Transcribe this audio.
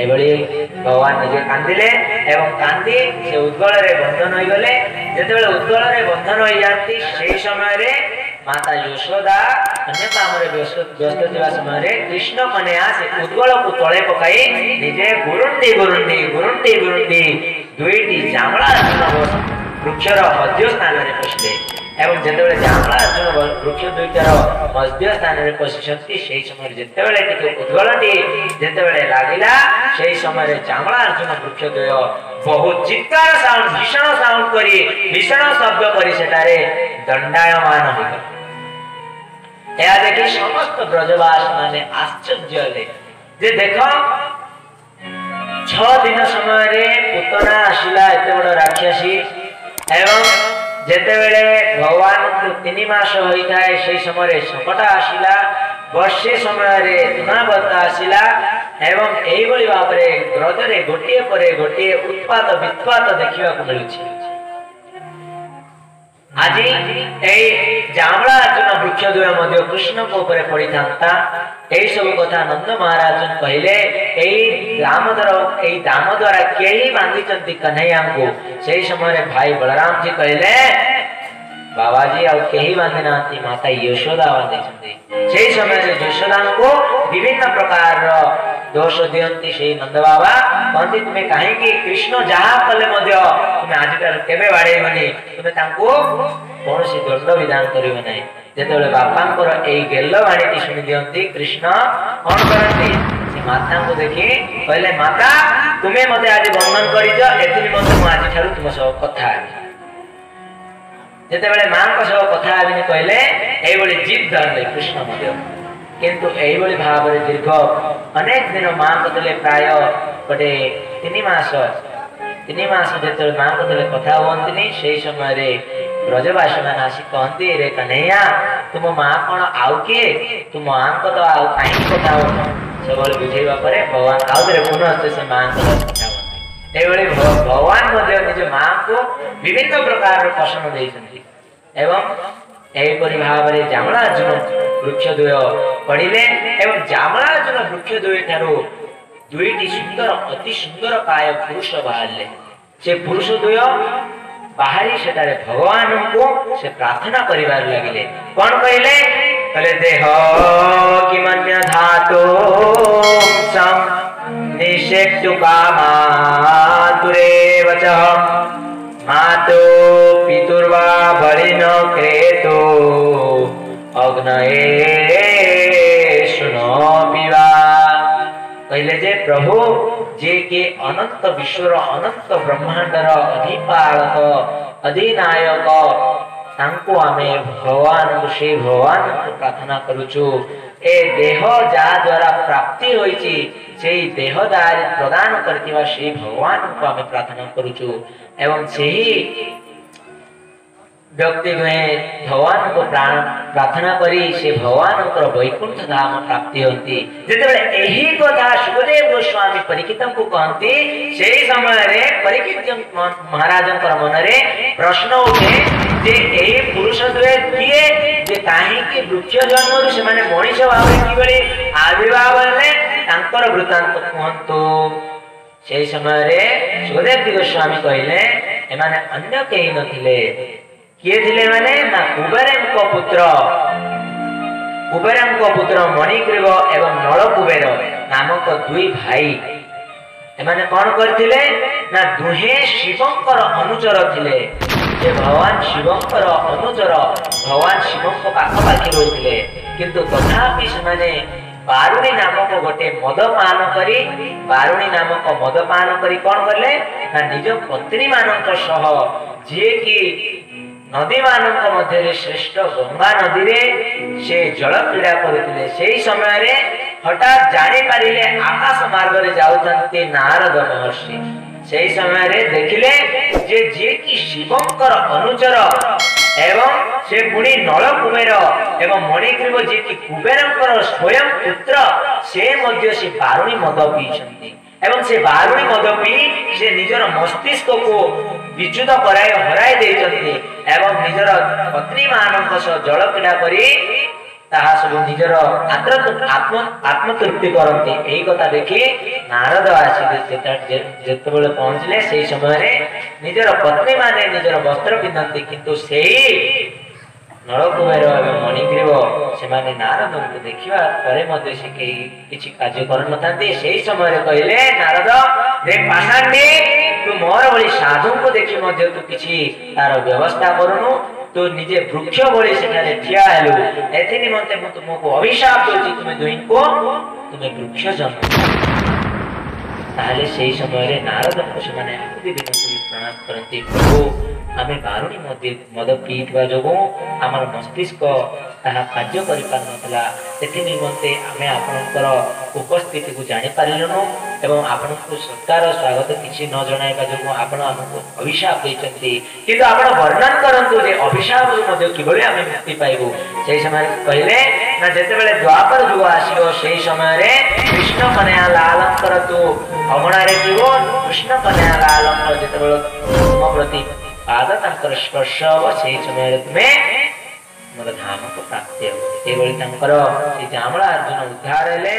एभली भगवान निजे कांदिले एवं कांदी से उद्गल रे बंधन होई गले जेतेबेले उद्गल रे बंधन होई जाती सेही समय रे माता यशोदा अन्य काम रे व्यस्त थिबा समय रे कृष्ण कन्या से उद्गल को तळे पकाई निजे गुरुंडी गुरुंडी गुरुंडी गुरुंडी दुईटी जामळा वृक्षर मध्य स्थान रे पछले एवं जेतेबेले जामळा वृक्ष दुईटार मध्य स्थान रे पछिसंती सेही समय जेतेबेले टिके उद्गलटी जेतेबेले लागिला सेही समय रे जामळा अर्जुन वृक्ष द्वय बहुत चित्कार साउंड भीषण साउंड करी भीषण शब्द करी सेटारे दंडायमान होगा या देखि समस्त ब्रजवासी माने आश्चर्य ले जे देखो 6 दिन समय रे पुतना आशिला एते बड़ राक्षसी एवं जेते बेले भगवान को 3 मास होई थाए सेही समय रे संकट आशिला वर्षे समय रे दुनावत आशिला एवं एई बळी भाबरे ब्रज रे गोटिए परे गोटिए उत्पात वित्पात देखिबा को मिलुछि आज जामला अर्जुन वृक्ष द्वय मध्य कृष्ण को ऊपर पड़ी था सब कथा नंद महाराज कहले दाम द्वारा कई बांधी कन्हैया को से समय भाई बलराम जी कहले बाबाजी आही बांधी ना माता यशोदा बांधी से समय यशोदा को विभिन्न प्रकार दोष दियंती से नंद बाबा कहती तुम्हें कहीं कृष्ण जहाँ कले तुम्हें आजकल केबे बाड़ेबनी तुम्हें कौन सी दंड विधान करिवे नै जेतेबेले बापांकर एई गेल्लो बाणीटी सुनि दियंती कृष्ण कौन करंती से माता को देखि कहले माता तुम्हें मते आज बंधन करिजो एथिनि मते मु आज ठारु तुम सब कथा जेतेबेले मां को सब कथा आबिनी कहले एई बळी जिद धरले कृष्ण मते किंतु एई बळी भाबरे दीर्घ अनेक दिन मां को देले प्राय गोटे 3 मास जेतेबेले मां को देले कथा होंतनी सेही समय रे ब्रजवासी मान आसी कहती रे कन्हैया तुम माँ कौन आउ किए तुम माँ को तो आउ कहीं कथा हो सब बुझेगा पर भगवान आउ थे पुनः से माँ को कथा हो भगवान निज माँ को विभिन्न प्रकार पसंद देते एवं एपरी भाव में जामला अर्जुन वृक्ष द्वय पड़िले एवं जामला अर्जुन वृक्ष द्वय ठारू दुईटी सुंदर अति सुंदर काय पुरुष बाहर से पुरुष द्वय बाहरी सेटारे भगवान को से प्रार्थना करिवार लागिले कोन कहले देह किमन्य धातो सम निषेक्तु कामातुरे वचः मातो पितुर्वा बलिनो क्रेतो अग्नये सुनो पिवा कहले जे प्रभु जे के अनंत विश्वर अनंत ब्रह्मांडर अधिपालक अधिनायक तांको आमे भगवान से भगवान को प्रार्थना करूछु ए देह जा द्वारा प्राप्ति होईची सेही देहदार प्रदान करथिबा से भगवान को आमे प्रार्थना करूछु एवं सेही व्यक्ति में भगवान को प्रार्थना करी से भगवान को वैकुंठ धाम प्राप्ति होती जेतेबेले एही कथा सुखदेव गोस्वामी परीक्षित को कहती सेही समय रे परीक्षित महाराज मन रे प्रश्न उठे जे एही पुरुष द्वय किए जे काहे कि वृक्ष जन्म से माने मनीष भाव की बड़ी आविर्भाव हेले तांकर वृत्तांत कहंतु सेही समय रे सुखदेव गोस्वामी कहले एमाने अन्य केही नथिले किए थिले माने ना कुबेरंक पुत्र मणिग्रीव एवं नल कुबेर नामक दुई भाई एमाने कौन करथिले ना दुहे शिवंकर अनुचर थिले जे भगवान शिवंकर अनुचर भगवान शिवंक पाखपाखी रहिथिले किंतु तथापि सेमाने बारुणी नामक गोटे मदपान करी कौन करले ना निज पत्नी मानक सह जे कि नदी मानक मध्य श्रेष्ठ गंगा नदी रे से जल क्रीड़ा करथिले सेही समय रे हठात जानि पारिले आकाश मार्ग रे जाउथंती नारद महर्षि सेही समय रे देखिले जे कि शिवंकर अनुचर एवं से पुणी नल कुबेर एवं मणिग्रीव जे कि कुबेरंकर स्वयं पुत्र से मध्य से बारुणी मद पीछंती एवं से बारुणी मद पी से निजर मस्तिष्क को विच्युत कराई हराई देइछंती एवं निजर पत्नी मानक सह जल क्रीड़ा करी ତାହା ସବୁ ନିଜର ଆତ୍ମତୃପ୍ତି କରନ୍ତି। ଏଇ କଥା ଦେଖି ନାରଦ ଆସିଲେ ଯେତେବେଳେ ପହଞ୍ଚିଲେ ସେଇ ସମୟରେ ନିଜର ପତ୍ନୀ ମାନେ ନିଜର ବସ୍ତ୍ର ପିନ୍ଧନ୍ତି, କିନ୍ତୁ ସେଇ ନଳକୁବେର ଏବଂ ମଣିଗ୍ରୀବ ସେମାନେ ନାରଦଙ୍କୁ ଦେଖିବା ପରେ ମଧ୍ୟ ସେ କେହି କିଛି କାର୍ଯ୍ୟ କରିନଥାନ୍ତି। ସେଇ ସମୟରେ କହିଲେ ନାରଦ, ରେ ପାଷାଣ୍ଡୀ, ତୁ ମୋର ଭଳି ସାଧୁଙ୍କୁ ଦେଖି ମଧ୍ୟ ତୁ କିଛି ତାର ବ୍ୟବସ୍ଥା କରୁନୁ, ତୁ ନିଜେ ବୃକ୍ଷ ଭଳି ସେଠାରେ ଠିଆ ହେଲୁ। ଏଥି ନିମନ୍ତେ ମୁଁ ତୁମକୁ ଅଭିଶାପ ଦେଉଛି, ତୁମେ ଦୁହିଁଙ୍କୁ ତୁମେ ବୃକ୍ଷ ଜନ୍ମ। ତାହେଲେ ସେଇ ସମୟରେ ନାରଦଙ୍କୁ ସେମାନେ ଆହୁରି ବିନତି ପ୍ରଣାମ କରନ୍ତି, ପ୍ରଭୁ ଆମେ ବାରୁଣୀ ମଦ ପିଇଥିବା ଯୋଗୁଁ ଆମର ମସ୍ତିଷ୍କ ତାହା କାର୍ଯ୍ୟ କରିପାରୁନଥିଲା, ସେଥି ନିମନ୍ତେ ଆମେ ଆପଣଙ୍କର ଉପସ୍ଥିତିକୁ ଜାଣିପାରିଲୁନୁ ଏବଂ ଆପଣଙ୍କୁ ସତ୍କାର ସ୍ୱାଗତ କିଛି ନ ଜଣାଇବା ଯୋଗୁଁ ଆପଣ ଆମକୁ ଅଭିଶାପ ଦେଇଛନ୍ତି। କିନ୍ତୁ ଆପଣ ବର୍ଣ୍ଣନ କରନ୍ତୁ ଯେ ଅଭିଶାପରୁ ମଧ୍ୟ କିଭଳି ଆମେ ମୁକ୍ତି ପାଇବୁ। ସେହି ସମୟରେ କହିଲେ ନା, ଯେତେବେଳେ ଦ୍ୱାପର ଯୁଗ ଆସିବ ସେହି ସମୟରେ କୃଷ୍ଣ କନ୍ୟା ଲାଲଙ୍କର ତୁ ଅଗଣାରେ ଥିବ, କୃଷ୍ଣ କନ୍ୟା ଲାଲଙ୍କର ଯେତେବେଳେ ତୁମ ପ୍ରତି ପାଦ ତାଙ୍କର ସ୍ପର୍ଶ ହବ, ସେହି ସମୟରେ ତୁମେ ମୋର ଧାମକୁ ପ୍ରାପ୍ତି ହେବ। ଏଭଳି ତାଙ୍କର ସେ ଯାମଳା ଅର୍ଜୁନ ଉଦ୍ଧାର ହେଲେ।